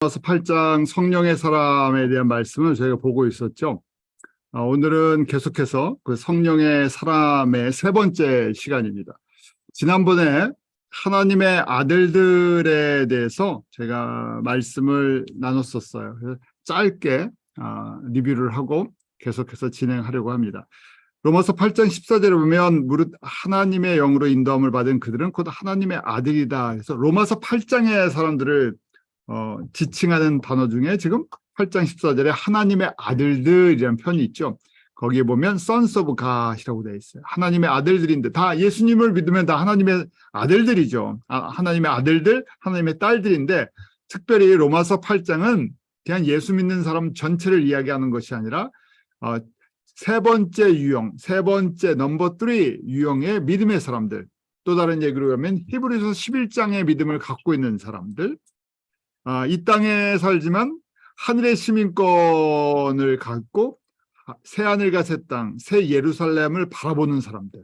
로마서 8장 성령의 사람에 대한 말씀을 저희가 보고 있었죠. 오늘은 계속해서 그 성령의 사람의 세 번째 시간입니다. 지난번에 하나님의 아들들에 대해서 제가 말씀을 나눴었어요. 그래서 짧게 리뷰를 하고 계속해서 진행하려고 합니다. 로마서 8장 14절에 보면 무릇 하나님의 영으로 인도함을 받은 그들은 곧 하나님의 아들이다. 그래서 로마서 8장의 사람들을 지칭하는 단어 중에 지금 8장 14절에 하나님의 아들들이라는 표현이 있죠. 거기에 보면 sons of God이라고 되어 있어요. 하나님의 아들들인데 다 예수님을 믿으면 다 하나님의 아들들이죠. 하나님의 아들들, 하나님의 딸들인데 특별히 로마서 8장은 그냥 예수 믿는 사람 전체를 이야기하는 것이 아니라 세 번째 유형, 세 번째 넘버 3 유형의 믿음의 사람들, 또 다른 얘기로 하면 히브리서 11장의 믿음을 갖고 있는 사람들, 이 땅에 살지만 하늘의 시민권을 갖고 새하늘과 새 땅, 새 예루살렘을 바라보는 사람들,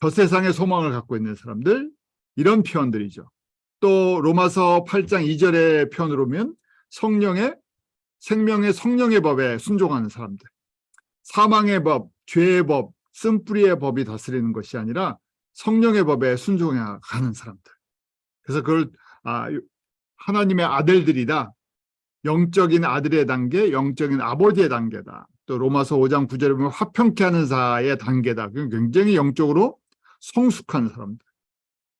저 세상의 소망을 갖고 있는 사람들, 이런 표현들이죠. 또 로마서 8장 2절의 표현으로 보면 성령의 생명의 성령의 법에 순종하는 사람들, 사망의 법, 죄의 법, 쓴뿌리의 법이 다스리는 것이 아니라 성령의 법에 순종해 가는 사람들. 그래서 그걸 하나님의 아들들이다. 영적인 아들의 단계, 영적인 아버지의 단계다. 또 로마서 5장 9절에 보면 화평케 하는 자의 단계다. 굉장히 영적으로 성숙한 사람들,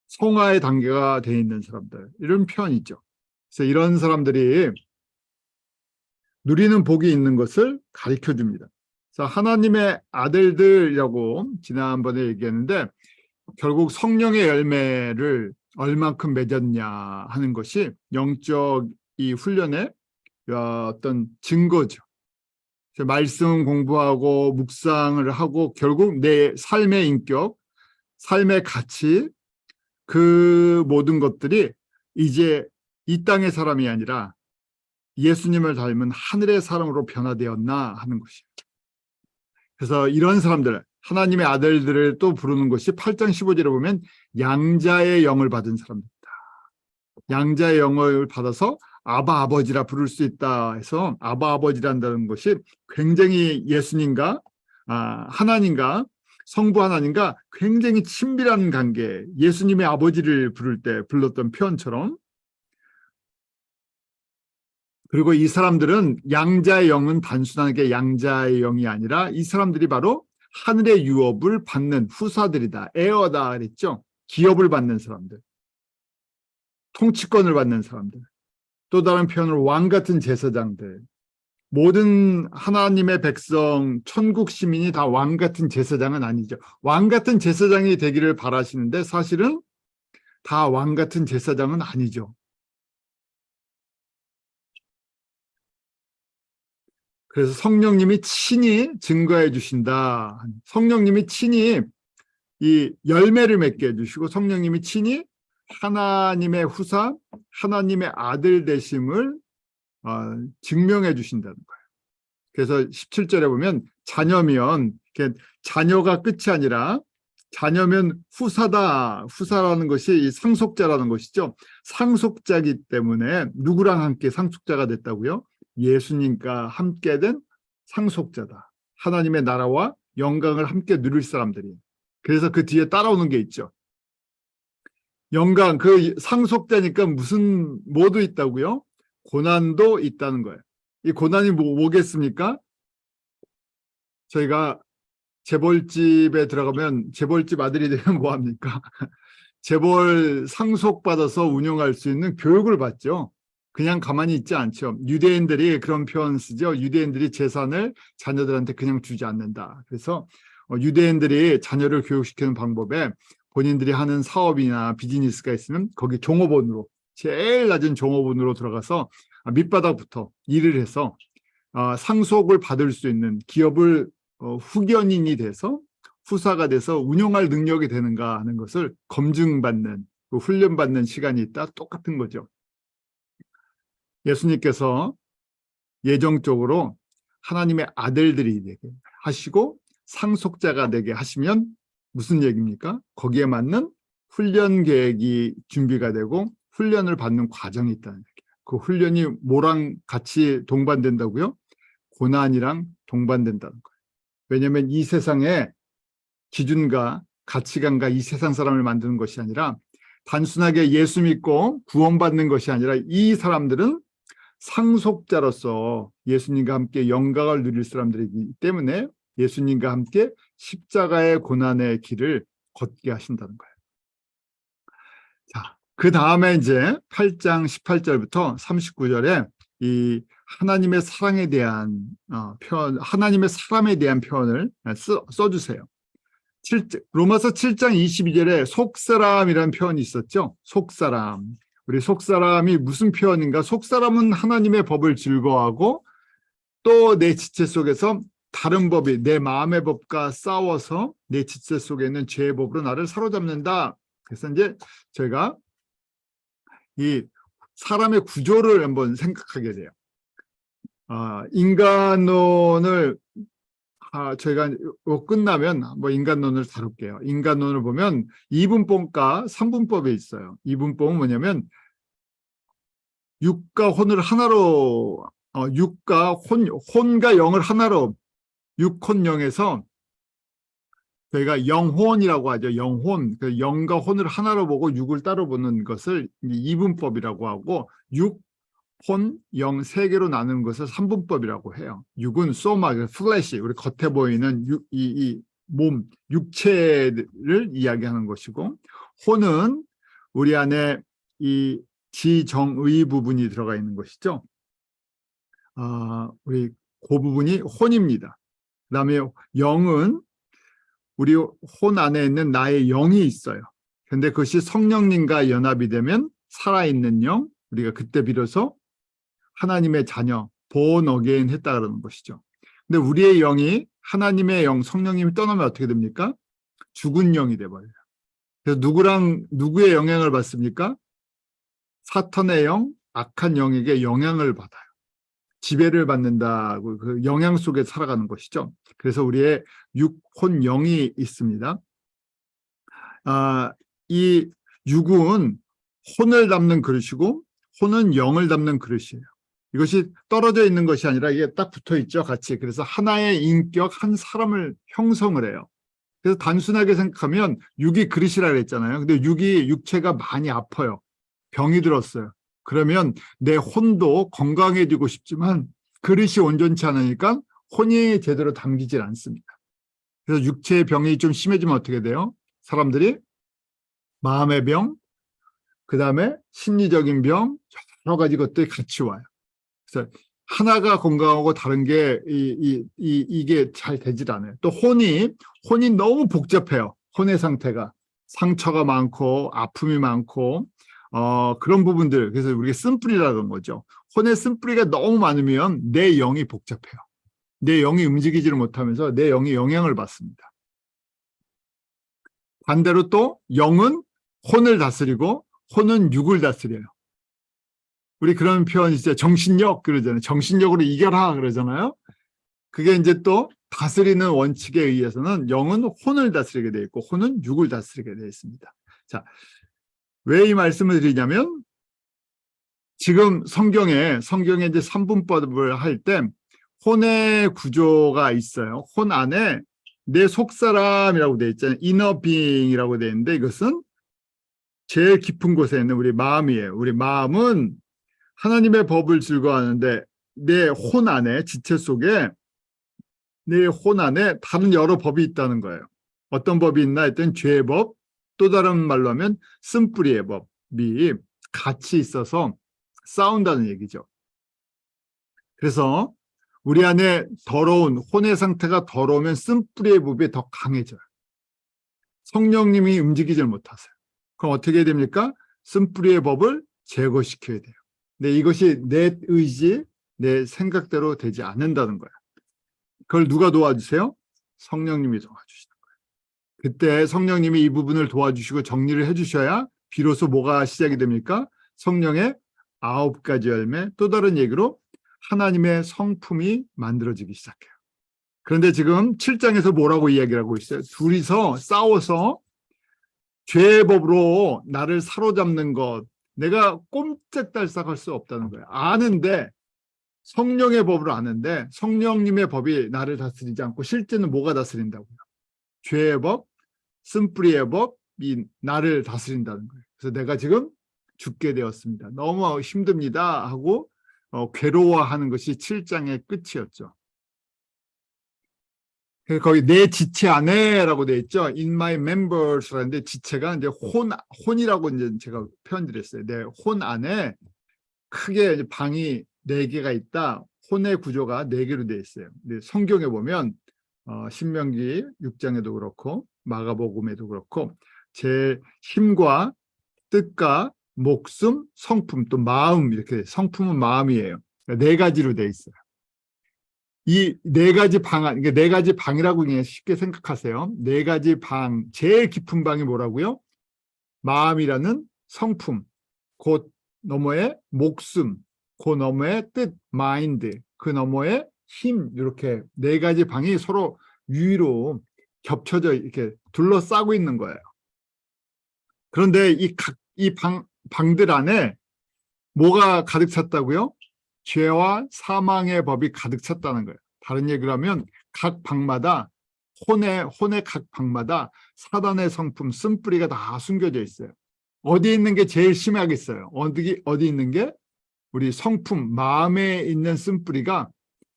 성화의 단계가 되어 있는 사람들, 이런 표현이죠. 그래서 이런 사람들이 누리는 복이 있는 것을 가르쳐 줍니다. 그래서 하나님의 아들들이라고 지난번에 얘기했는데 결국 성령의 열매를 얼만큼 맺었냐 하는 것이 영적 이 훈련의 어떤 증거죠. 말씀 공부하고 묵상을 하고 결국 내 삶의 인격, 삶의 가치, 그 모든 것들이 이제 이 땅의 사람이 아니라 예수님을 닮은 하늘의 사람으로 변화되었나 하는 것이에요. 그래서 이런 사람들, 하나님의 아들들을 또 부르는 것이 8장 15절에 보면 양자의 영을 받은 사람들이다. 양자의 영을 받아서 아바 아버지라 부를 수 있다 해서 아바 아버지란다는 것이 굉장히 예수님과 하나님과 성부 하나님과 굉장히 친밀한 관계, 예수님의 아버지를 부를 때 불렀던 표현처럼. 그리고 이 사람들은 양자의 영은 단순하게 양자의 영이 아니라 이 사람들이 바로 하늘의 유업을 받는 후사들이다. 에어다 그랬죠. 기업을 받는 사람들, 통치권을 받는 사람들, 또 다른 표현으로 왕 같은 제사장들. 모든 하나님의 백성, 천국 시민이 다 왕 같은 제사장은 아니죠. 왕 같은 제사장이 되기를 바라시는데 사실은 다 왕 같은 제사장은 아니죠. 그래서 성령님이 친히 증거해 주신다. 성령님이 친히 이 열매를 맺게 해주시고 성령님이 친히 하나님의 후사, 하나님의 아들 되심을 증명해 주신다는 거예요. 그래서 17절에 보면 자녀면, 자녀가 끝이 아니라 자녀면 후사다. 후사라는 것이 이 상속자라는 것이죠. 상속자이기 때문에 누구랑 함께 상속자가 됐다고요? 예수님과 함께 된 상속자다. 하나님의 나라와 영광을 함께 누릴 사람들이. 그래서 그 뒤에 따라오는 게 있죠. 영광, 그 상속자니까 무슨 뭐도 있다고요? 고난도 있다는 거예요. 이 고난이 뭐겠습니까? 저희가 재벌집에 들어가면 재벌집 아들이 되면 뭐합니까? 재벌 상속받아서 운영할 수 있는 교육을 받죠. 그냥 가만히 있지 않죠. 유대인들이 그런 표현 쓰죠. 유대인들이 재산을 자녀들한테 그냥 주지 않는다. 그래서 유대인들이 자녀를 교육시키는 방법에 본인들이 하는 사업이나 비즈니스가 있으면 거기 종업원으로, 제일 낮은 종업원으로 들어가서 밑바닥부터 일을 해서 상속을 받을 수 있는 기업을 후견인이 돼서 후사가 돼서 운영할 능력이 되는가 하는 것을 검증받는, 훈련받는 시간이 있다. 똑같은 거죠. 예수님께서 예정적으로 하나님의 아들들이 되게 하시고 상속자가 되게 하시면 무슨 얘기입니까? 거기에 맞는 훈련 계획이 준비가 되고 훈련을 받는 과정이 있다는 얘기예요. 그 훈련이 뭐랑 같이 동반된다고요? 고난이랑 동반된다는 거예요. 왜냐하면 이 세상의 기준과 가치관과 이 세상 사람을 만드는 것이 아니라 단순하게 예수 믿고 구원받는 것이 아니라 이 사람들은 상속자로서 예수님과 함께 영광을 누릴 사람들이기 때문에 예수님과 함께 십자가의 고난의 길을 걷게 하신다는 거예요. 자, 그 다음에 이제 8장 18절부터 39절에 이 하나님의 사랑에 대한 표현, 하나님의 사람에 대한 표현을 써주세요. 로마서 7장 22절에 속사람이라는 표현이 있었죠. 속사람. 우리 속사람이 무슨 표현인가? 속사람은 하나님의 법을 즐거워하고 또 내 지체 속에서 다른 법이 내 마음의 법과 싸워서 내 지체 속에 있는 죄의 법으로 나를 사로잡는다. 그래서 이제 제가 이 사람의 구조를 한번 생각하게 돼요. 인간론을 저희가 끝나면 뭐 인간론을 다룰게요. 인간론을 보면 이분법과 삼분법이 있어요. 이분법은 뭐냐면 육과 혼을 하나로 육과 혼과 영을 하나로 육혼영에서 저희가 영혼이라고 하죠. 영혼, 그 영과 혼을 하나로 보고 육을 따로 보는 것을 이분법이라고 하고 육, 혼, 영 세 개로 나누는 것을 삼분법이라고 해요. 육은 소마, 플래시, 우리 겉에 보이는 이 몸, 육체를 이야기하는 것이고, 혼은 우리 안에 이 지정의 부분이 들어가 있는 것이죠. 우리 그 부분이 혼입니다. 그다음에 영은 우리 혼 안에 있는 나의 영이 있어요. 그런데 그것이 성령님과 연합이 되면 살아있는 영, 우리가 그때 비로소 하나님의 자녀, born again 했다 그러는 것이죠. 근데 우리의 영이 하나님의 영, 성령님이 떠나면 어떻게 됩니까? 죽은 영이 돼버려요. 그래서 누구의 영향을 받습니까? 사탄의 영, 악한 영에게 영향을 받아요. 지배를 받는다고 그 영향 속에 살아가는 것이죠. 그래서 우리의 육혼 영이 있습니다. 이 육은 혼을 담는 그릇이고 혼은 영을 담는 그릇이에요. 이것이 떨어져 있는 것이 아니라 이게 딱 붙어 있죠, 같이. 그래서 하나의 인격, 한 사람을 형성을 해요. 그래서 단순하게 생각하면 육이 그릇이라 그랬잖아요. 근데 육체가 많이 아파요. 병이 들었어요. 그러면 내 혼도 건강해지고 싶지만 그릇이 온전치 않으니까 혼이 제대로 담기질 않습니다. 그래서 육체의 병이 좀 심해지면 어떻게 돼요? 사람들이 마음의 병, 그 다음에 심리적인 병, 여러 가지 것들이 같이 와요. 그래서 하나가 건강하고 다른 게 이게 잘 되질 않아요. 또 혼이 너무 복잡해요. 혼의 상태가 상처가 많고 아픔이 많고 그런 부분들. 그래서 우리가 쓴뿌리라는 거죠. 혼의 쓴뿌리가 너무 많으면 내 영이 복잡해요. 내 영이 움직이지를 못하면서 내 영이 영향을 받습니다. 반대로 또 영은 혼을 다스리고 혼은 육을 다스려요. 우리 그런 표현이 있어요. 정신력 그러잖아요. 정신력으로 이겨라 그러잖아요. 그게 이제 또 다스리는 원칙에 의해서는 영은 혼을 다스리게 돼 있고 혼은 육을 다스리게 돼 있습니다. 자, 왜 이 말씀을 드리냐면 지금 성경에 이제 삼분법을 할 때 혼의 구조가 있어요. 혼 안에 내 속사람이라고 돼 있잖아요. inner being이라고 돼 있는데 이것은 제일 깊은 곳에 있는 우리 마음이에요. 우리 마음은 하나님의 법을 즐거워하는데 내 혼 안에, 지체 속에 내 혼 안에 다른 여러 법이 있다는 거예요. 어떤 법이 있나 했더니 죄의 법, 또 다른 말로 하면 쓴뿌리의 법이 같이 있어서 싸운다는 얘기죠. 그래서 우리 안에 더러운 혼의 상태가 더러우면 쓴뿌리의 법이 더 강해져요. 성령님이 움직이질 못하세요. 그럼 어떻게 해야 됩니까? 쓴뿌리의 법을 제거시켜야 돼요. 근데 이것이 내 의지, 내 생각대로 되지 않는다는 거예요. 그걸 누가 도와주세요? 성령님이 도와주시는 거예요. 그때 성령님이 이 부분을 도와주시고 정리를 해주셔야 비로소 뭐가 시작이 됩니까? 성령의 9가지 열매, 또 다른 얘기로 하나님의 성품이 만들어지기 시작해요. 그런데 지금 7장에서 뭐라고 이야기를 하고 있어요? 둘이서 싸워서 죄의 법으로 나를 사로잡는 것, 내가 꼼짝달싹할 수 없다는 거예요. 아는데, 성령의 법을 아는데 성령님의 법이 나를 다스리지 않고 실제는 뭐가 다스린다고요? 죄의 법, 쓴뿌리의 법이 나를 다스린다는 거예요. 그래서 내가 지금 죽게 되었습니다. 너무 힘듭니다 하고 괴로워하는 것이 7장의 끝이었죠. 거기 내 지체 안에라고 되어 있죠. In my members라는데 지체가 이제 혼이라고 이제 제가 표현드렸어요. 내 혼 안에 크게 이제 방이 4개가 있다. 혼의 구조가 4개로 되어 있어요. 근데 성경에 보면 신명기 6장에도 그렇고 마가복음에도 그렇고 제 힘과 뜻과 목숨, 성품, 또 마음, 이렇게 성품은 마음이에요. 4가지로 되어 있어요. 이 4가지 방, 그러니까 4가지 방이라고 그냥 쉽게 생각하세요. 4가지 방, 제일 깊은 방이 뭐라고요? 마음이라는 성품, 곧 너머의 목숨, 그 너머의 뜻, 마인드, 그 너머의 힘, 이렇게 4가지 방이 서로 위로 겹쳐져 이렇게 둘러싸고 있는 거예요. 그런데 이 방들 안에 뭐가 가득 찼다고요? 죄와 사망의 법이 가득 찼다는 거예요. 다른 얘기를 하면 각 방마다 혼의 각 방마다 사단의 성품, 쓴뿌리가 다 숨겨져 있어요. 어디 있는 게 제일 심하겠어요? 어디 있는 게? 우리 성품, 마음에 있는 쓴뿌리가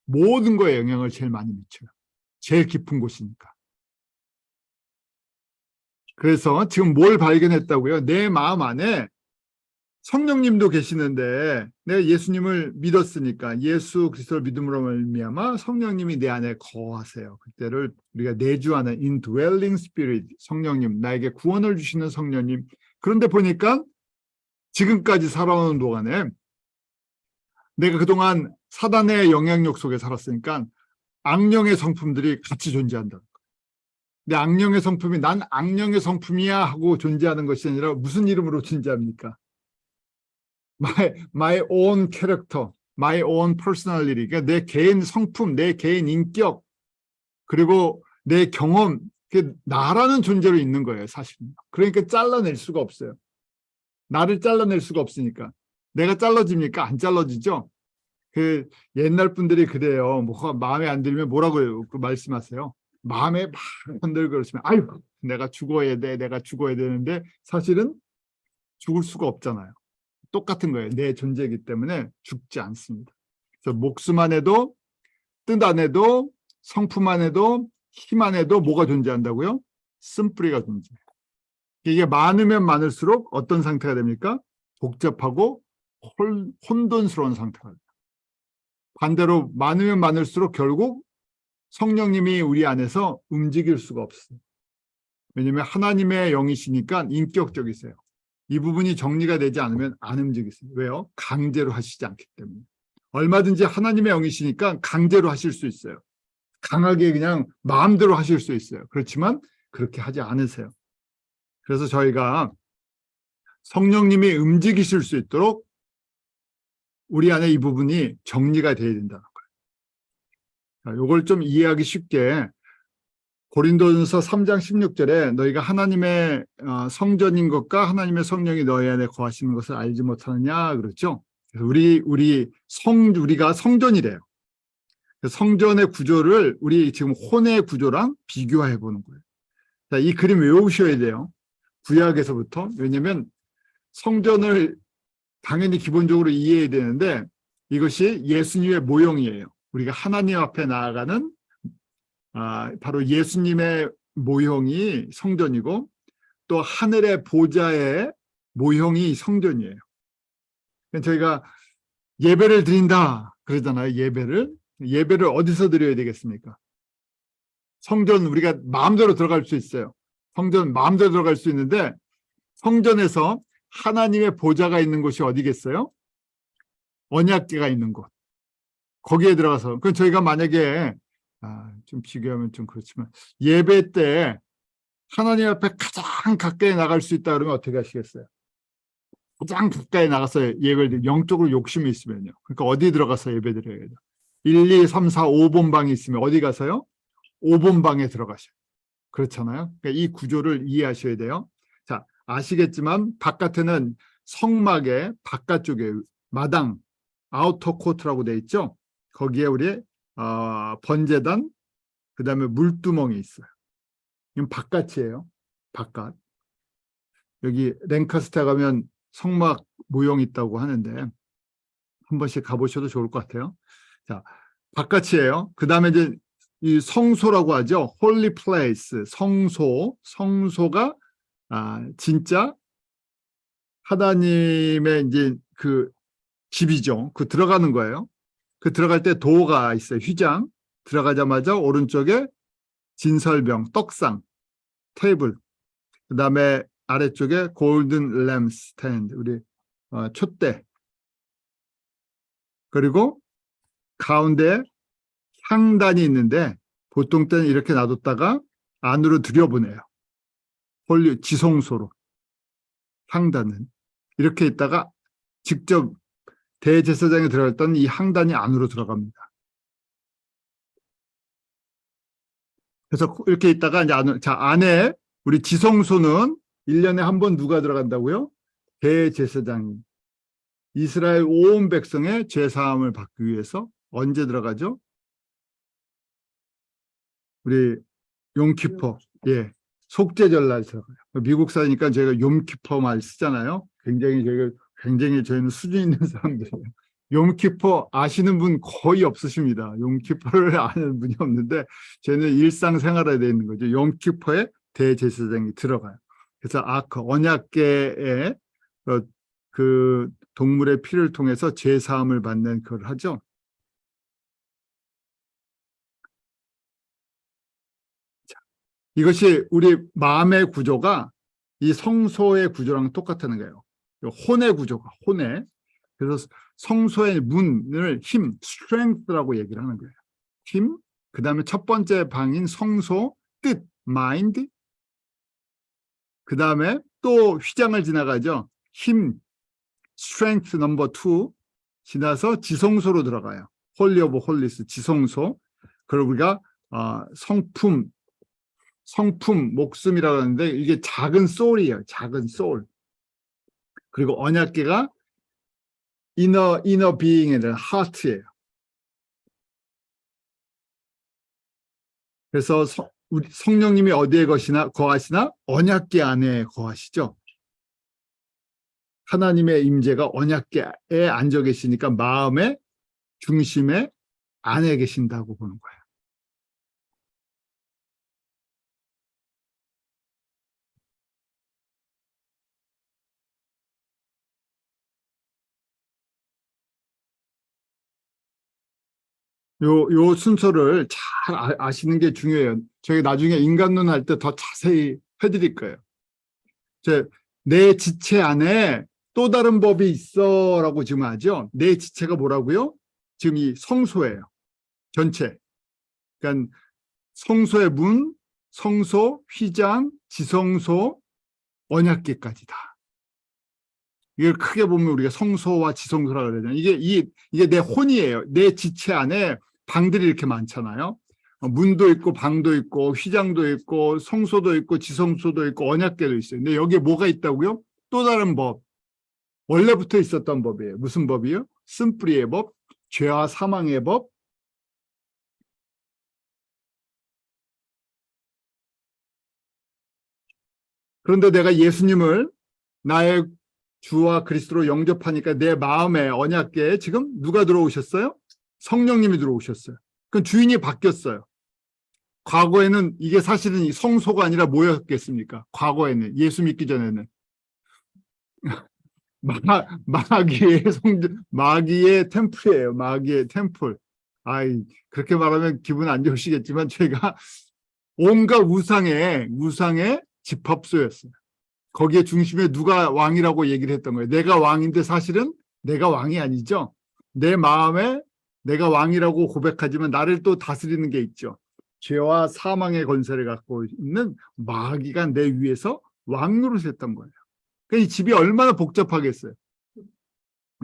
모든 거에 영향을 제일 많이 미쳐요. 제일 깊은 곳이니까. 그래서 지금 뭘 발견했다고요? 내 마음 안에 성령님도 계시는데 내가 예수님을 믿었으니까 예수 그리스도를 믿음으로 말미암아 성령님이 내 안에 거하세요. 그때를 우리가 내주하는 indwelling spirit, 성령님, 나에게 구원을 주시는 성령님. 그런데 보니까 지금까지 살아오는 동안에 내가 그동안 사단의 영향력 속에 살았으니까 악령의 성품들이 같이 존재한다. 근데 악령의 성품이 난 악령의 성품이야 하고 존재하는 것이 아니라 무슨 이름으로 존재합니까? My own character, my own personality. 그러니까 내 개인 성품, 내 개인 인격, 그리고 내 경험, 그게 나라는 존재로 있는 거예요, 사실은. 그러니까 잘라낼 수가 없어요. 나를 잘라낼 수가 없으니까. 내가 잘라집니까? 안 잘라지죠? 그 옛날 분들이 그래요. 뭐가 마음에 안 들면 뭐라고 말씀하세요? 마음에 막 흔들거리시면 아유, 내가 죽어야 돼, 내가 죽어야 되는데 사실은 죽을 수가 없잖아요. 똑같은 거예요. 내 존재이기 때문에 죽지 않습니다. 그래서 목숨 안에도 뜻 안에도 성품 안에도 힘 안에도 뭐가 존재한다고요? 쓴뿌리가 존재해요. 이게 많으면 많을수록 어떤 상태가 됩니까? 복잡하고 혼돈스러운 상태가 돼요. 반대로 많으면 많을수록 결국 성령님이 우리 안에서 움직일 수가 없어요. 왜냐하면 하나님의 영이시니까 인격적이세요. 이 부분이 정리가 되지 않으면 안 움직이세요. 왜요? 강제로 하시지 않기 때문에. 얼마든지 하나님의 영이시니까 강제로 하실 수 있어요. 강하게 그냥 마음대로 하실 수 있어요. 그렇지만 그렇게 하지 않으세요. 그래서 저희가 성령님이 움직이실 수 있도록 우리 안에 이 부분이 정리가 돼야 된다는 거예요. 이걸 좀 이해하기 쉽게 고린도전서 3장 16절에 너희가 하나님의 성전인 것과 하나님의 성령이 너희 안에 거하시는 것을 알지 못하느냐 그렇죠. 그래서 우리가 성전이래요. 성전의 구조를 우리 지금 혼의 구조랑 비교해 보는 거예요. 자, 이 그림 외우셔야 돼요. 구약에서부터. 왜냐하면 성전을 당연히 기본적으로 이해해야 되는데 이것이 예수님의 모형이에요. 우리가 하나님 앞에 나아가는 바로 예수님의 모형이 성전이고 또 하늘의 보좌의 모형이 성전이에요. 저희가 예배를 드린다 그러잖아요. 예배를 어디서 드려야 되겠습니까? 성전 우리가 마음대로 들어갈 수 있어요. 성전 마음대로 들어갈 수 있는데 성전에서 하나님의 보좌가 있는 곳이 어디겠어요? 언약궤가 있는 곳. 거기에 들어가서 그럼 저희가 만약에 좀 비교하면 좀 그렇지만 예배 때 하나님 앞에 가장 가까이 나갈 수 있다 그러면 어떻게 하시겠어요? 가장 가까이 나가서 예배를 영적으로 욕심이 있으면요. 그러니까 어디 들어가서 예배 드려야 돼요? 1, 2, 3, 4, 5번 방이 있으면 어디 가서요? 5번 방에 들어가셔요. 그렇잖아요. 그러니까 이 구조를 이해하셔야 돼요. 자, 아시겠지만 바깥에는 성막의 바깥쪽에 마당, 아우터 코트라고 돼 있죠. 거기에 우리 번제단, 그다음에 물두멍이 있어요. 이건 바깥이에요. 바깥. 여기 랭카스터 가면 성막 모형이 있다고 하는데 한 번씩 가보셔도 좋을 것 같아요. 자, 바깥이에요. 그다음에 이제 이 성소라고 하죠. 홀리 플레이스, 성소가 진짜 하나님의 이제 그 집이죠. 그 들어가는 거예요. 그 들어갈 때 도가 있어요. 휘장. 들어가자마자 오른쪽에 진설병, 떡상, 테이블. 그다음에 아래쪽에 골든 램 스탠드, 우리 촛대. 그리고 가운데 향단이 있는데 보통 때는 이렇게 놔뒀다가 안으로 들여보내요. 홀리 지성소로. 향단은 이렇게 있다가 직접 대제사장에 들어갈 때는 이 향단이 안으로 들어갑니다. 그래서 이렇게 있다가 이제 안에 우리 지성소는 1년에 한 번 누가 들어간다고요? 대제사장이. 이스라엘 온 백성의 죄사함을 받기 위해서 언제 들어가죠? 우리 용키퍼, 예, 속죄절날 들어가요. 미국 사니까 저희가 용키퍼 말 쓰잖아요. 굉장히 저희는 수준 있는 사람들이에요. 용키퍼 아시는 분 거의 없으십니다. 용키퍼를 아는 분이 없는데 저희는 일상생활에 되어 있는 거죠. 용키퍼에 대제사장이 들어가요. 그래서 아크 언약궤에 그 동물의 피를 통해서 죄사함을 받는 그걸 하죠. 자, 이것이 우리 마음의 구조가 이 성소의 구조랑 똑같다는 거예요. 혼의 구조가 혼의. 그래서 성소의 문을 힘, strength라고 얘기를 하는 거예요. 힘, 그 다음에 첫 번째 방인 성소, 뜻, mind, 그 다음에 또 휘장을 지나가죠. 힘, strength 넘버 2 지나서 지성소로 들어가요. 홀리 오브 홀리스, 지성소. 그리고 우리가 성품, 목숨이라고 하는데 이게 작은 소울이에요. 작은 소울. 그리고 언약궤가 inner being에 대한 heart예요. 그래서 우리 성령님이 어디에 거하시나? 언약궤 안에 거하시죠. 하나님의 임재가 언약궤에 앉아 계시니까 마음의 중심에 안에 계신다고 보는 거예요. 요 순서를 잘 아시는 게 중요해요. 저희 나중에 인간론 할 때 더 자세히 해드릴 거예요. 내 지체 안에 또 다른 법이 있어라고 지금 하죠. 내 지체가 뭐라고요? 지금 이 성소예요. 전체. 그러니까 성소의 문, 성소, 휘장, 지성소, 언약궤까지다. 이걸 크게 보면 우리가 성소와 지성소라고 그러잖아요. 이게 내 혼이에요. 내 지체 안에 방들이 이렇게 많잖아요. 문도 있고 방도 있고 휘장도 있고 성소도 있고 지성소도 있고 언약궤도 있어요. 근데 여기에 뭐가 있다고요? 또 다른 법. 원래부터 있었던 법이에요. 무슨 법이요? 쓴뿌리의 법, 죄와 사망의 법. 그런데 내가 예수님을 나의 주와 그리스도로 영접하니까 내 마음에 언약궤에 지금 누가 들어오셨어요? 성령님이 들어오셨어요. 그 주인이 바뀌었어요. 과거에는 이게 사실은 성소가 아니라 뭐였겠습니까? 과거에는 예수 믿기 전에는 마귀의 템플이에요. 마귀의 템플. 그렇게 말하면 기분 안 좋으시겠지만 저희가 온갖 우상의 집합소였어요. 거기에 중심에 누가 왕이라고 얘기를 했던 거예요. 내가 왕인데 사실은 내가 왕이 아니죠. 내 마음에 내가 왕이라고 고백하지만 나를 또 다스리는 게 있죠. 죄와 사망의 권세를 갖고 있는 마귀가 내 위에서 왕 노릇했던 거예요. 그러니까 이 집이 얼마나 복잡하겠어요.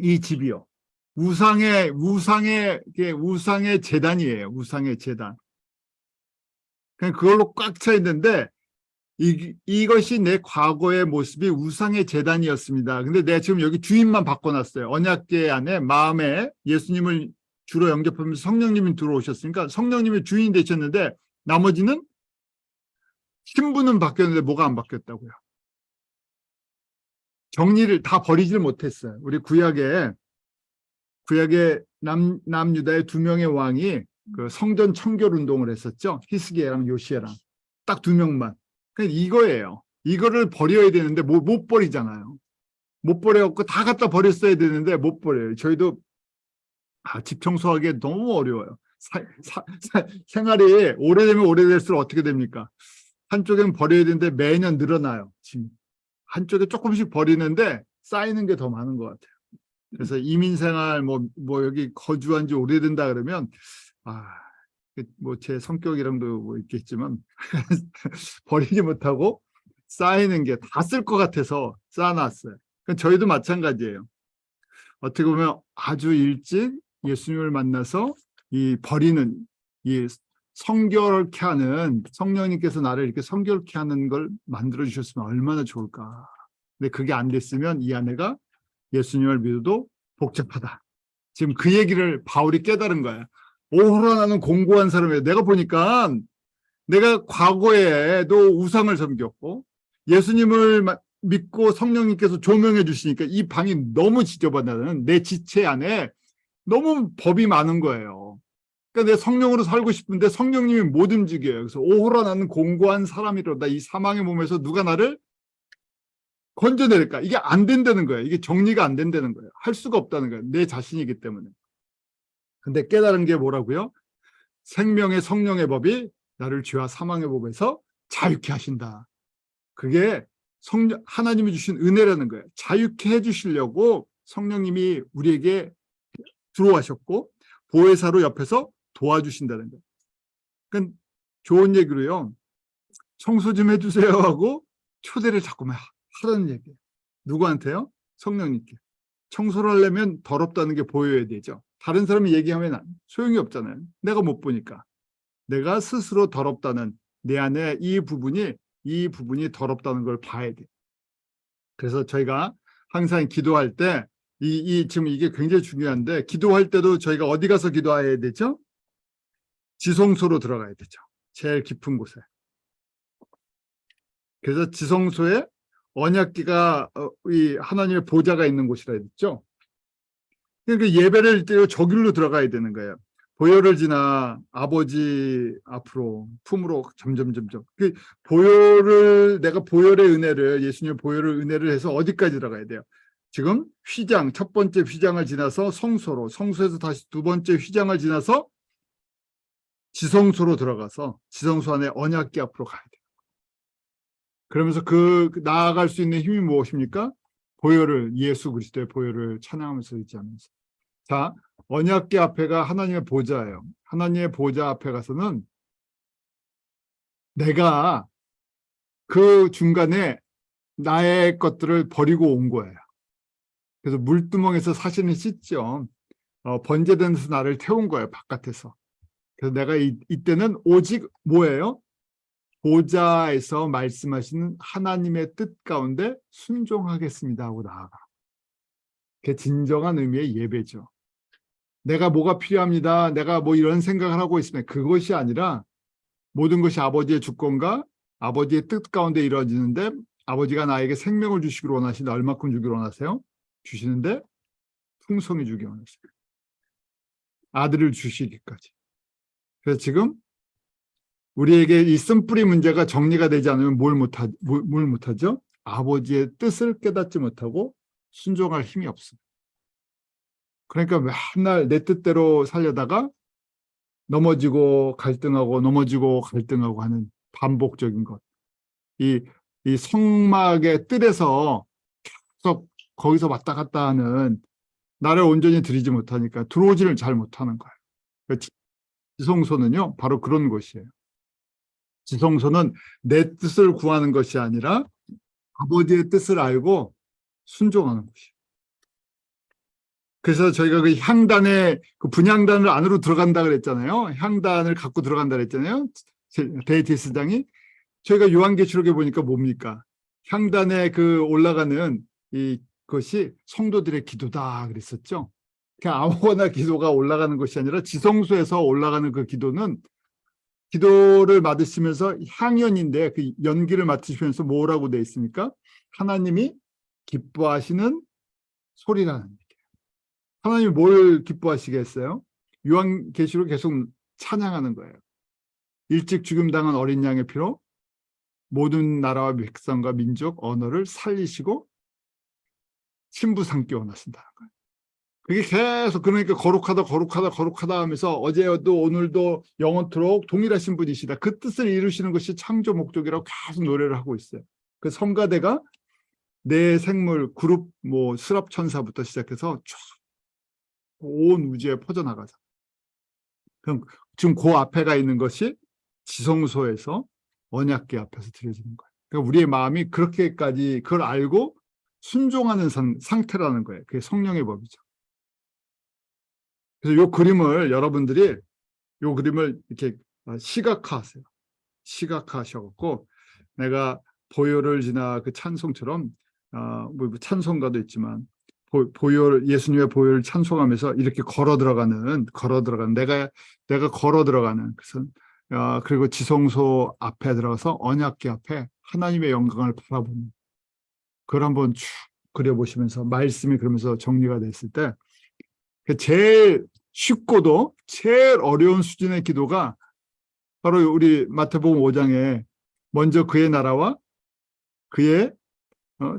이 집이요. 우상의 재단이에요. 우상의 재단. 그냥 그걸로 꽉 차 있는데 이것이 내 과거의 모습이 우상의 제단이었습니다. 근데 내가 지금 여기 주인만 바꿔놨어요. 언약궤 안에 마음에 예수님을 주로 영접하면서 성령님이 들어오셨으니까 성령님이 주인이 되셨는데 나머지는 신분은 바뀌었는데 뭐가 안 바뀌었다고요. 정리를 다 버리질 못했어요. 우리 구약에 남유다의 두 명의 왕이 그 성전 청결 운동을 했었죠. 히스기야랑 요시야랑 딱 두 명만. 그러니까 이거예요. 이거를 버려야 되는데 못 버리잖아요. 못 버려갖고 다 갖다 버렸어야 되는데 못 버려요. 저희도 집 청소하기 너무 어려워요. 생활이 오래되면 오래될수록 어떻게 됩니까? 한쪽엔 버려야 되는데 매년 늘어나요. 지금 한쪽에 조금씩 버리는데 쌓이는 게 더 많은 것 같아요. 그래서 이민생활 뭐 여기 거주한 지 오래된다 그러면 뭐 제 성격이랑도 뭐 있겠지만 버리지 못하고 쌓이는 게 다 쓸 것 같아서 쌓아놨어요. 저희도 마찬가지예요. 어떻게 보면 아주 일찍 예수님을 만나서 이 버리는 이 성결케 하는 성령님께서 나를 이렇게 성결케 하는 걸 만들어 주셨으면 얼마나 좋을까. 근데 그게 안 됐으면 이 아내가 예수님을 믿어도 복잡하다. 지금 그 얘기를 바울이 깨달은 거야. 오호라 나는 공고한 사람이에요. 내가 보니까 내가 과거에도 우상을 섬겼고 예수님을 믿고 성령님께서 조명해 주시니까 이 방이 너무 지저분하다는 내 지체 안에 너무 법이 많은 거예요. 그러니까 내 성령으로 살고 싶은데 성령님이 못 움직여요. 그래서 오호라 나는 공고한 사람이로다. 이 사망의 몸에서 누가 나를 건져낼까? 이게 안 된다는 거예요. 이게 정리가 안 된다는 거예요. 할 수가 없다는 거예요. 내 자신이기 때문에. 근데 깨달은 게 뭐라고요? 생명의 성령의 법이 나를 죄와 사망의 법에서 자유케 하신다. 그게 하나님이 주신 은혜라는 거예요. 자유케 해주시려고 성령님이 우리에게 들어와셨고 보혜사로 옆에서 도와주신다는 거예요. 그러니까 좋은 얘기로요. 청소 좀 해주세요 하고 초대를 자꾸만 하라는 얘기예요. 누구한테요? 성령님께. 청소를 하려면 더럽다는 게 보여야 되죠. 다른 사람이 얘기하면 소용이 없잖아요. 내가 못 보니까. 내가 스스로 더럽다는 내 안에 이 부분이 더럽다는 걸 봐야 돼. 그래서 저희가 항상 기도할 때 지금 이게 굉장히 중요한데 기도할 때도 저희가 어디 가서 기도해야 되죠? 지성소로 들어가야 되죠. 제일 깊은 곳에. 그래서 지성소에 언약궤가 이 하나님의 보좌가 있는 곳이라 했죠. 그러니까 예배를 때 저길로 들어가야 되는 거예요. 보혈을 지나 아버지 앞으로 품으로 점점 내가 보혈의 은혜를 예수님의 보혈의 은혜를 해서 어디까지 들어가야 돼요? 지금 첫 번째 휘장을 지나서 성소에서 다시 두 번째 휘장을 지나서 지성소로 들어가서 지성소 안에 언약궤 앞으로 가야 돼요. 그러면서 나아갈 수 있는 힘이 무엇입니까? 예수 그리스도의 보혈을 찬양하면서 의지하면서. 자, 언약궤 앞에가 하나님의 보좌예요. 하나님의 보좌 앞에 가서는 내가 그 중간에 나의 것들을 버리고 온 거예요. 그래서 물두멍에서 사실은 씻죠. 번제된 데서 나를 태운 거예요. 바깥에서. 그래서 내가 이때는 오직 뭐예요? 보좌에서 말씀하시는 하나님의 뜻 가운데 순종하겠습니다 하고 나아가. 그게 진정한 의미의 예배죠. 내가 뭐가 필요합니다. 내가 뭐 이런 생각을 하고 있으면 그것이 아니라 모든 것이 아버지의 주권과 아버지의 뜻 가운데 이루어지는데 아버지가 나에게 생명을 주시기로 원하시는데 얼마큼 주기로 원하세요? 주시는데 풍성히 주기 원하세요. 아들을 주시기까지. 그래서 지금 우리에게 이 쓴뿌리 문제가 정리가 되지 않으면 뭘 못하죠? 아버지의 뜻을 깨닫지 못하고 순종할 힘이 없습니다. 그러니까 맨날 내 뜻대로 살려다가 넘어지고 갈등하고 하는 반복적인 것. 이 성막의 뜰에서 계속 거기서 왔다 갔다 하는 나를 온전히 들이지 못하니까 들어오지를 잘 못하는 거예요. 지성소는요, 바로 그런 곳이에요. 지성소는 내 뜻을 구하는 것이 아니라 아버지의 뜻을 알고 순종하는 것이에요. 그래서 저희가 그 향단에 그 분향단을 안으로 들어간다 그랬잖아요. 향단을 갖고 들어간다 그랬잖아요. 데이티스장이. 저희가 요한계시록에 보니까 뭡니까? 향단에 그 올라가는 그것이 성도들의 기도다 그랬었죠. 그냥 아무거나 기도가 올라가는 것이 아니라 지성소에서 올라가는 그 기도는 기도를 맡으시면서 향연인데 그 연기를 맡으시면서 뭐라고 되어 있습니까? 하나님이 기뻐하시는 소리라는 얘기예요. 하나님이 뭘 기뻐하시겠어요? 요한계시록 계속 찬양하는 거예요. 일찍 죽임 당한 어린 양의 피로 모든 나라와 백성과 민족, 언어를 살리시고 신부 삼게 원하신다는 거예요. 그게 계속 그러니까 거룩하다 하면서 어제도 오늘도 영원토록 동일하신 분이시다. 그 뜻을 이루시는 것이 창조 목적이라고 계속 노래를 하고 있어요. 그 성가대가 내 생물 그룹 스랍 천사부터 시작해서 쭉 온 우주에 퍼져나가자. 그럼 지금 그 앞에가 있는 것이 지성소에서 언약궤 앞에서 드려지는 거예요. 그러니까 우리의 마음이 그렇게까지 그걸 알고 순종하는 상태라는 거예요. 그게 성령의 법이죠. 그래서 이 그림을 여러분들이 이 그림을 이렇게 시각화하세요. 시각화하셔갖고 내가 보혈을 지나 그 찬송처럼 찬송가도 있지만 예수님의 보혈을 찬송하면서 이렇게 걸어 들어가는 내가 걸어 들어가는 그래서 그리고 지성소 앞에 들어가서 언약궤 앞에 하나님의 영광을 바라보는 그걸 한번 쭉 그려보시면서 말씀이 그러면서 정리가 됐을 때 제일 쉽고도 제일 어려운 수준의 기도가 바로 우리 마태복음 5장에 먼저 그의 나라와 그의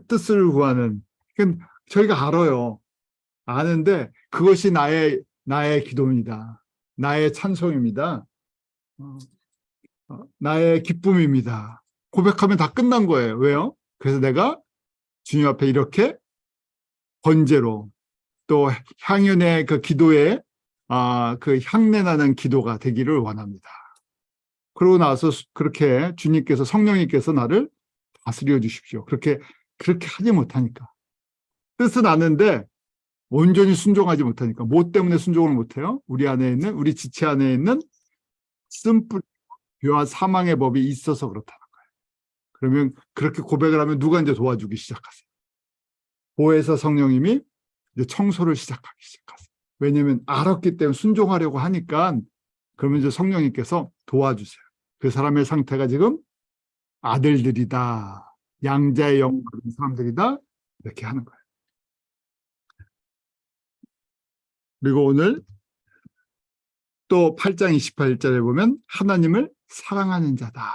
뜻을 구하는 저희가 알아요. 아는데 그것이 나의 기도입니다. 나의 찬송입니다. 나의 기쁨입니다. 고백하면 다 끝난 거예요. 왜요? 그래서 내가 주님 앞에 이렇게 번제로 또 향연의 그 기도에 그 향내나는 기도가 되기를 원합니다. 그러고 나서 그렇게 주님께서 성령님께서 나를 다스려 주십시오. 그렇게 하지 못하니까. 뜻은 아는데 온전히 순종하지 못하니까. 뭐 때문에 순종을 못해요? 우리 지체 안에 있는 쓴뿌리 죄와 사망의 법이 있어서 그렇다는 거예요. 그러면 그렇게 고백을 하면 누가 이제 도와주기 시작하세요? 보혜사 성령님이 이제 청소를 시작하기 시작하세요. 왜냐하면 알았기 때문에 순종하려고 하니까 그러면 이제 성령님께서 도와주세요. 그 사람의 상태가 지금 아들들이다. 양자의 영 받은 사람들이다. 이렇게 하는 거예요. 그리고 오늘 또 8장 28절에 보면 하나님을 사랑하는 자다.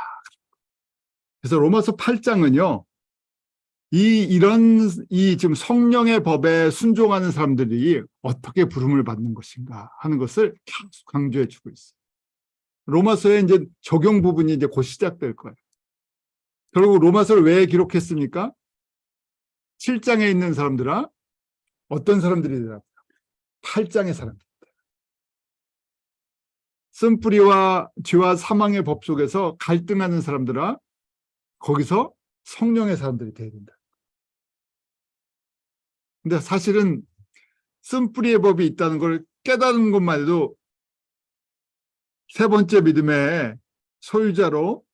그래서 로마서 8장은요. 이런 지금 성령의 법에 순종하는 사람들이 어떻게 부름을 받는 것인가 하는 것을 계속 강조해 주고 있어요. 로마서에 이제 적용 부분이 이제 곧 시작될 거예요. 결국 로마서를 왜 기록했습니까? 7장에 있는 사람들아 어떤 사람들이더라? 8장의 사람들. 쓴뿌리와 죄와 사망의 법 속에서 갈등하는 사람들아 거기서 성령의 사람들이 돼야 된다. 근데 사실은 쓴뿌리의 법이 있다는 걸 깨달은 것만 해도 세 번째 믿음의 소유자로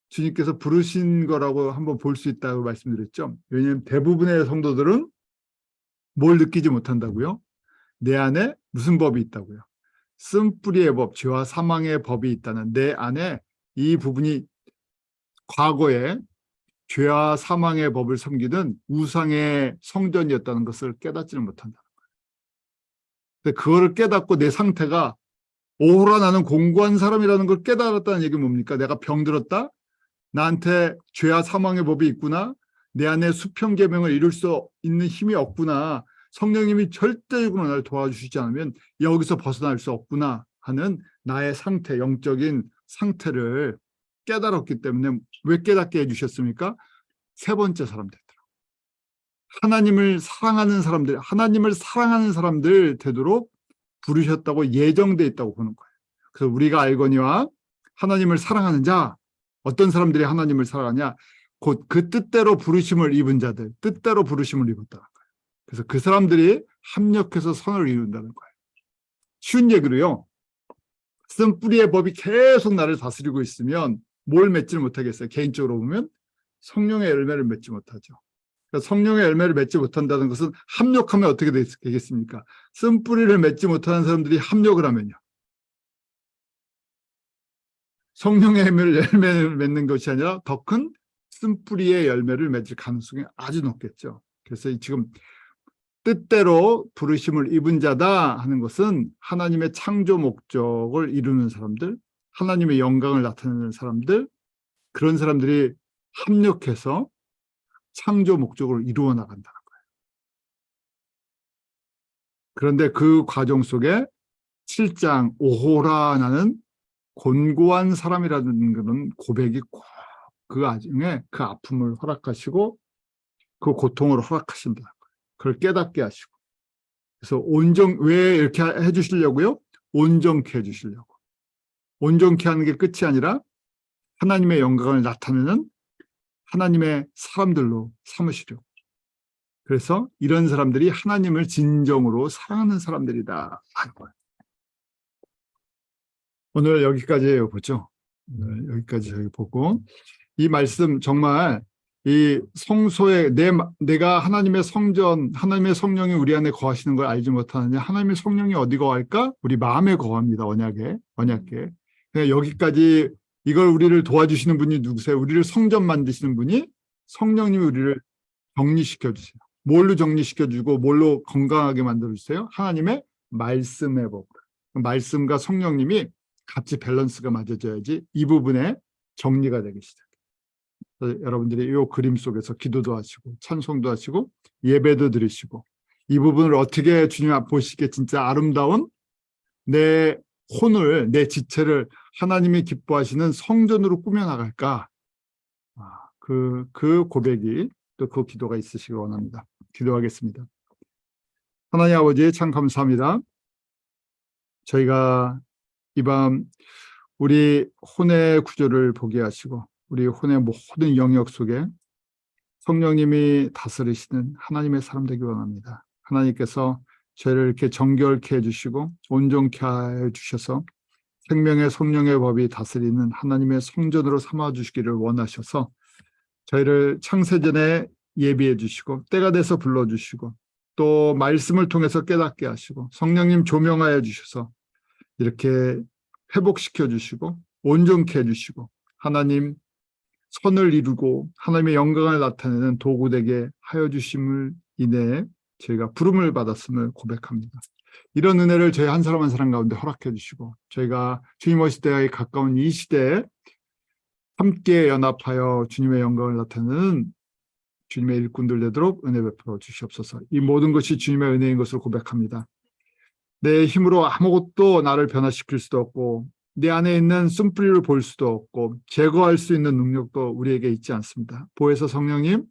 주님께서 부르신 거라고 한번 볼 수 있다고 말씀드렸죠. 왜냐하면 대부분의 성도들은 뭘 느끼지 못한다고요? 내 안에 무슨 법이 있다고요? 쓴뿌리의 법, 죄와 사망의 법이 있다는 내 안에 이 부분이 과거에 죄와 사망의 법을 섬기던 우상의 성전이었다는 것을 깨닫지는 못한다는 거예요. 근데 그거를 깨닫고 내 상태가 오호라 나는 공고한 사람이라는 걸 깨달았다는 얘기는 뭡니까? 내가 병들었다? 나한테 죄와 사망의 법이 있구나. 내 안에 수평계명을 이룰 수 있는 힘이 없구나. 성령님이 절대적으로 나를 도와주시지 않으면 여기서 벗어날 수 없구나 하는 나의 상태, 영적인 상태를 깨달았기 때문에 왜 깨닫게 해주셨습니까? 세 번째 사람 되도록. 하나님을 사랑하는 사람들 되도록 부르셨다고 예정돼 있다고 보는 거예요. 그래서 우리가 알거니와 하나님을 사랑하는 자, 어떤 사람들이 하나님을 사랑하냐? 곧 그 뜻대로 부르심을 입은 자들, 뜻대로 부르심을 입었다는 거예요. 그래서 그 사람들이 합력해서 선을 이룬다는 거예요. 쉬운 얘기로요. 쓴뿌리의 법이 계속 나를 다스리고 있으면 뭘 맺지 못하겠어요? 개인적으로 보면 성령의 열매를 맺지 못하죠. 그러니까 성령의 열매를 맺지 못한다는 것은 합력하면 어떻게 되겠습니까? 쓴뿌리를 맺지 못하는 사람들이 합력을 하면요. 성령의 열매를 맺는 것이 아니라 더 큰 쓴뿌리의 열매를 맺을 가능성이 아주 높겠죠. 그래서 지금 뜻대로 부르심을 입은 자다 하는 것은 하나님의 창조 목적을 이루는 사람들, 하나님의 영광을 나타내는 사람들, 그런 사람들이 합력해서 창조 목적을 이루어 나간다는 거예요. 그런데 그 과정 속에 7장 오호라 나는 곤고한 사람이라는 그런 고백이 꼭 그 와중에 그 아픔을 허락하시고 그 고통을 허락하신다는 거예요. 그걸 깨닫게 하시고. 그래서 왜 이렇게 해주시려고요? 온전케 해주시려고. 온전케 하는 게 끝이 아니라 하나님의 영광을 나타내는 하나님의 사람들로 삼으시려고. 그래서 이런 사람들이 하나님을 진정으로 사랑하는 사람들이다 하는 거예요. 오늘 여기까지 보죠. 오늘 여기까지 저희 보고 이 말씀 정말 이 성소에 내가 하나님의 성전, 하나님의 성령이 우리 안에 거하시는 걸 알지 못하느냐? 하나님의 성령이 어디 거할까? 우리 마음에 거합니다. 언약에. 여기까지 이걸 우리를 도와주시는 분이 누구세요? 우리를 성전 만드시는 분이 성령님이 우리를 정리시켜 주세요. 뭘로 정리시켜 주고 뭘로 건강하게 만들어 주세요? 하나님의 말씀의 법. 말씀과 성령님이 같이 밸런스가 맞아져야지 이 부분에 정리가 되기 시작해요. 여러분들이 이 그림 속에서 기도도 하시고 찬송도 하시고 예배도 드리시고 이 부분을 어떻게 주님 앞 보시기에 진짜 아름다운 내 혼을, 내 지체를 하나님이 기뻐하시는 성전으로 꾸며나갈까? 그 고백이 또 그 기도가 있으시길 원합니다. 기도하겠습니다. 하나님 아버지 참 감사합니다. 저희가 이 밤 우리 혼의 구조를 보게 하시고 우리 혼의 모든 영역 속에 성령님이 다스리시는 하나님의 사람 되기 원합니다. 하나님께서 저희를 이렇게 정결케 해주시고 온전케 해주셔서 생명의 성령의 법이 다스리는 하나님의 성전으로 삼아주시기를 원하셔서 저희를 창세전에 예비해 주시고 때가 돼서 불러주시고 또 말씀을 통해서 깨닫게 하시고 성령님 조명하여 주셔서 이렇게 회복시켜 주시고 온전케 해주시고 하나님 선을 이루고 하나님의 영광을 나타내는 도구 되게 하여 주심을 인해 저희가 부름을 받았음을 고백합니다. 이런 은혜를 저희 한 사람 한 사람 가운데 허락해 주시고 저희가 주님 오실 때에 가까운 이 시대에 함께 연합하여 주님의 영광을 나타내는 주님의 일꾼들 되도록 은혜 베풀어 주시옵소서. 이 모든 것이 주님의 은혜인 것을 고백합니다. 내 힘으로 아무것도 나를 변화시킬 수도 없고 내 안에 있는 쓴뿌리를 볼 수도 없고 제거할 수 있는 능력도 우리에게 있지 않습니다. 보혜사 성령님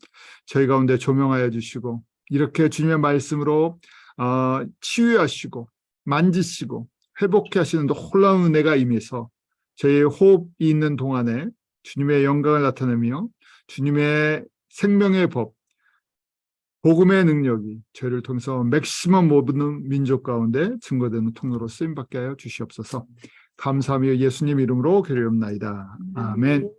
저희 가운데 조명하여 주시고 이렇게 주님의 말씀으로 치유하시고 만지시고 회복해 하시는 놀라운 은혜가 임해서 저희의 호흡이 있는 동안에 주님의 영광을 나타내며 주님의 생명의 법 복음의 능력이 저희를 통해서 맥시멈 모든 민족 가운데 증거되는 통로로 쓰임받게 하여 주시옵소서. 감사하며 예수님 이름으로 기도하옵나이다. 아멘.